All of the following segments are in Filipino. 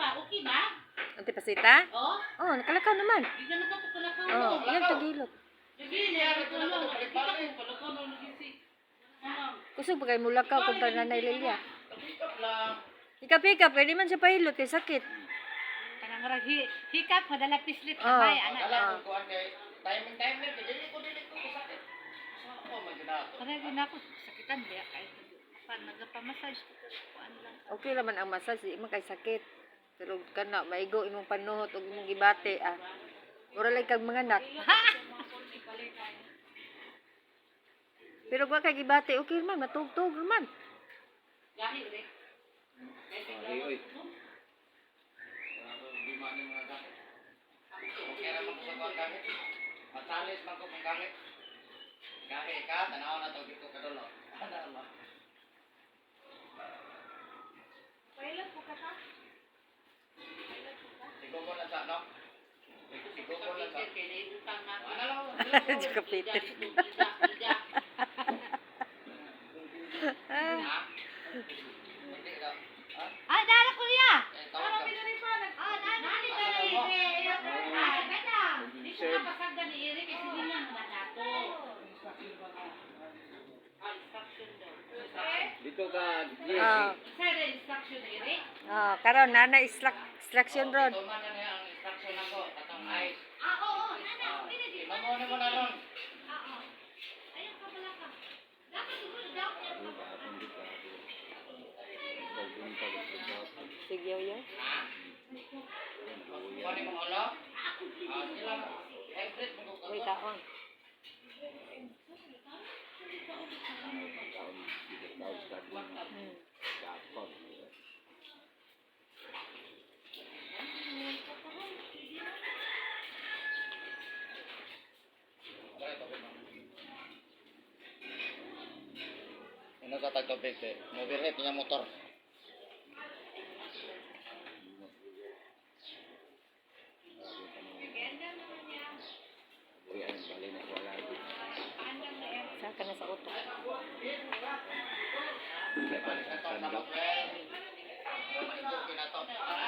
ba? Okay ba? Antipasita? Oh? Oh, nakalakaw naman. Hindi ka nakakalakaw. Oh, yan tagilot. Sige, nakakalakaw. Kita ko, kalakaw na nagisi. Kusog pa kayo mulakaw kung pa nanay Lilia. Kapikap lang. Hikap-hikap, pwede man siya pahilot kay sakit. Kanang marag hikap, madala pislit Oh. kamay, anak. Kala ko kuan kay timing dili ko sakit. Oh my god. Kanang din ako, sakitan diya kay pan nagapa-massage kuan lang. Okay naman ang massage, di man kay sakit. Pero kana maigo imong panuhot ug imong gibate ah. Mura lang kag manganak. Pero wa kay gibate, okay man, matugtog man. Gahi uri. Ay oy. Di man ni mga gamit. Okay ra man ko sa kuan gamit. Matalis man ko kung gamit. Gahi ka tanaw na to dito kadolo. Ana Allah. Pilot ko ka ta? Sigo ko na sa no. Sigo ko na sa. Ana lang. Kapitin. Ha? Hindi daw. Ha? Ah, dala ko niya. Tawag ka. Ah, nani dali. Ah, madam. Di ko napasagda ni Eric kasi hindi na manato. Instruction daw. Dito ka. Ah, Sa instruction ni Eric? karon nana instruction rod. Tuman na niya ang instruction ako. Katong ice. Ah, oo. Nana, pwede di. Mamuha na mo na ron. Oo. Ayun ka pala ka. Dapat siguro daw. Sige yo. Ha? Kuha mo ulo? Sila. Hybrid mo ko. Uy, taon. Ano ka tagtubig eh? Overheat niya motor. Saka na sa auto.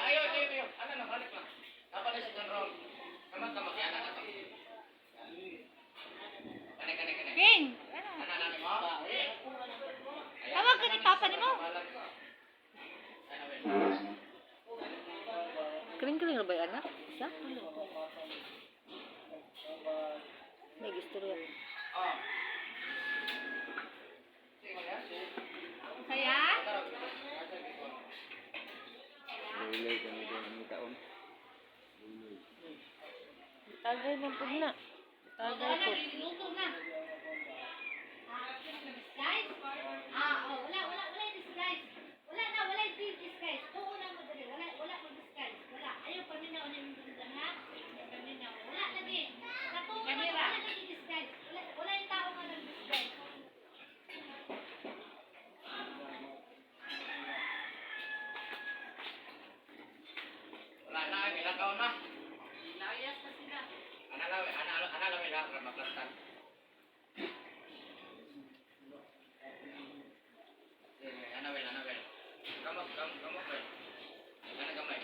Ayaw. Ano na, balik lang. Napalis sa roll. Kaman ka mag-iana na to. Kani. King! Ano mo? Tawag ka ni Papa ni mo. Kering-kering na ba yung anak? Siya? May gusto rin. Saya? Tagay na po na. Tagay po. Luto na. Disguise? Ah, oh, wala disguise. Wala disguise. Oo na mo dali. Wala mo disguise. Wala. Ayaw paminaw na yung ha? Paminaw. Wala lagi. Katuwa na wala lagi disguise. Wala yung tao nga nag-disguise. Wala na, ilakaw na. Layas na sila. Analawin lang, ramaplastan. Anawel. Kamok, kamok. Ano gamay?